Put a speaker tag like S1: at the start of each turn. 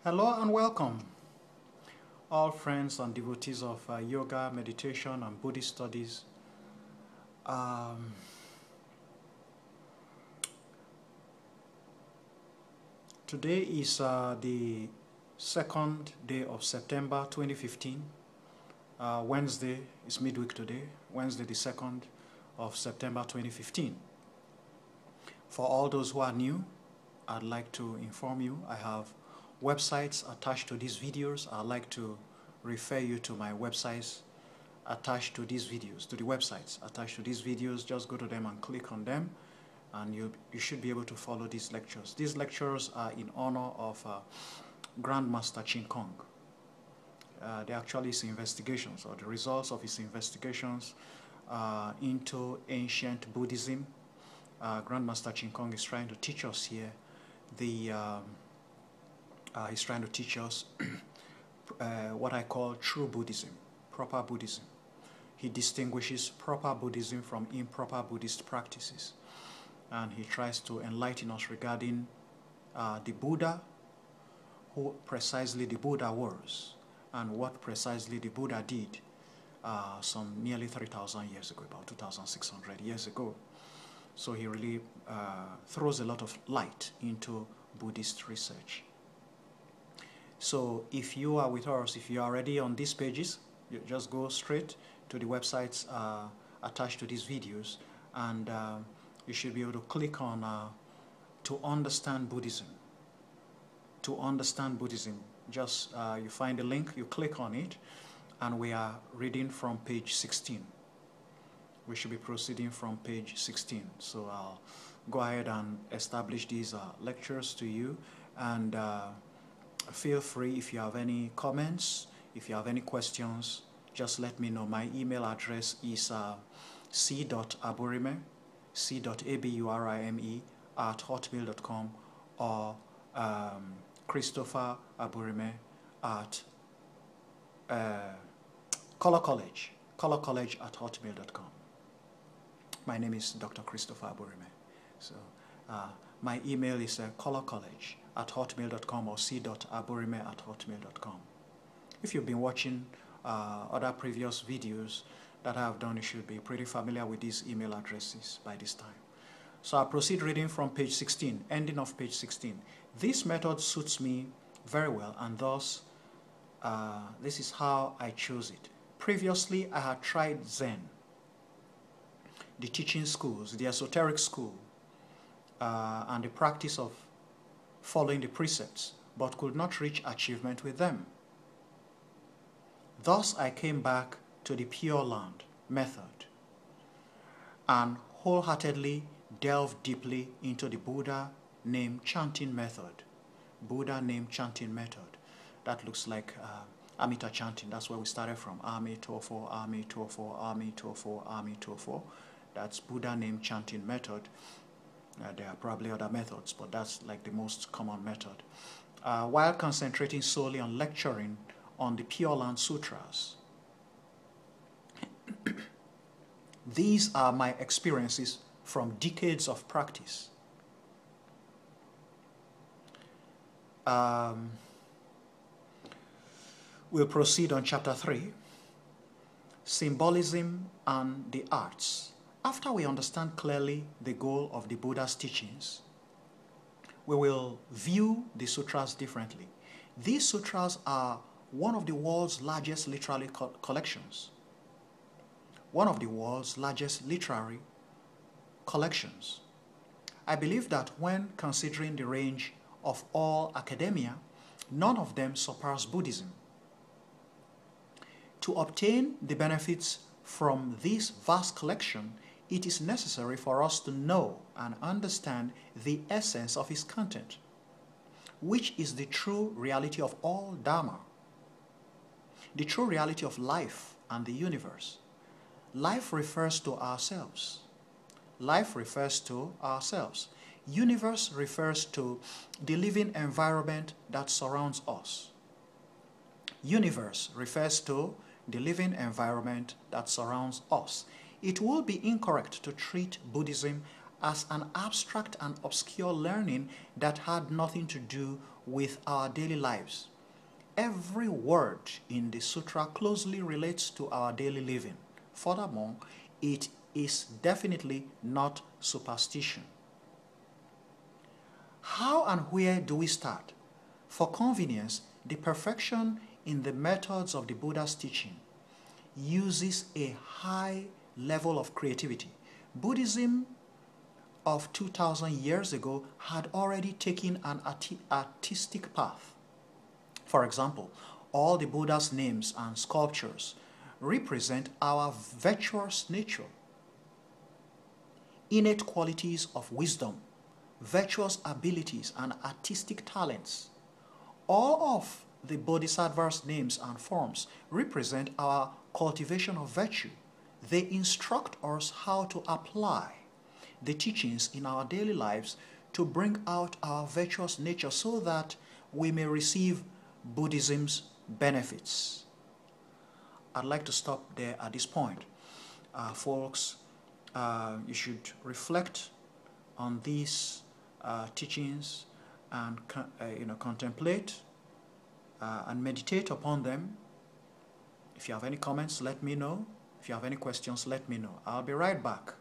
S1: Hello and welcome, all friends and devotees of yoga, meditation, and Buddhist studies. Today is the second day of September 2015. Wednesday is midweek today, Wednesday the 2nd of September 2015. For all those who are new, I'd like to inform you I have websites attached to these videos. I'd like to refer you to my websites attached to these videos, to the websites attached to these videos. Just go to them and click on them, and you should be able to follow these lectures. These lectures are in honor of Grandmaster Chin Kong. They actually his investigations, or the results of his investigations into ancient Buddhism. Grandmaster Chin Kong is trying to teach us here he's trying to teach us what I call true Buddhism, proper Buddhism. He distinguishes proper Buddhism from improper Buddhist practices. And he tries to enlighten us regarding the Buddha, who precisely the Buddha was, and what precisely the Buddha did some nearly 3,000 years ago, about 2,600 years ago. So he really throws a lot of light into Buddhist research. So if you are with us, if you are already on these pages, you just go straight to the websites attached to these videos, and you should be able to click on to understand Buddhism. To understand Buddhism, just you find the link, you click on it, and we are reading from page 16. We should be proceeding from page 16. So I'll go ahead and establish these lectures to you, and feel free, if you have any comments, if you have any questions, just let me know. My email address is c.aburime, c.aburime @hotmail.com, or Christopher Aburime at Color College @hotmail.com. My name is Dr. Christopher Aburime. So my email is colorcollege @hotmail.com or c.aburime @hotmail.com. If you've been watching other previous videos that I have done, you should be pretty familiar with these email addresses by this time. So I'll proceed reading from page 16, ending of page 16. This method suits me very well, and thus this is how I chose it. Previously, I had tried Zen, the teaching schools, the esoteric school, and the practice of following the precepts, but could not reach achievement with them. Thus I came back to the Pure Land method and wholeheartedly delved deeply into the Buddha name chanting method. Buddha name chanting method. That looks like Amita chanting. That's where we started from. Ami Tofo, Ami Tofo, Ami Tofo, Ami Tofo. That's Buddha name chanting method. There are probably other methods, but that's like the most common method. While concentrating solely on lecturing on the Pure Land Sutras. These are my experiences from decades of practice. We'll proceed on chapter 3, Symbolism and the Arts. After we understand clearly the goal of the Buddha's teachings, we will view the sutras differently. These sutras are one of the world's largest literary collections. One of the world's largest literary collections. I believe that when considering the range of all academia, none of them surpass Buddhism. To obtain the benefits from this vast collection, it is necessary for us to know and understand the essence of its content, which is the true reality of all Dharma, the true reality of life and the universe. Life refers to ourselves. Life refers to ourselves. Universe refers to the living environment that surrounds us. Universe refers to the living environment that surrounds us. It would be incorrect to treat Buddhism as an abstract and obscure learning that had nothing to do with our daily lives. Every word in the sutra closely relates to our daily living. Furthermore, it is definitely not superstition. How and where do we start? For convenience, the perfection in the methods of the Buddha's teaching uses a high level of creativity. Buddhism of 2,000 years ago had already taken an artistic path. For example, all the Buddha's names and sculptures represent our virtuous nature, innate qualities of wisdom, virtuous abilities, and artistic talents. All of the Bodhisattva's names and forms represent our cultivation of virtue. They instruct us how to apply the teachings in our daily lives to bring out our virtuous nature so that we may receive Buddhism's benefits. I'd like to stop there at this point. Folks, you should reflect on these teachings and contemplate and meditate upon them. If you have any comments, let me know. If you have any questions, let me know. I'll be right back.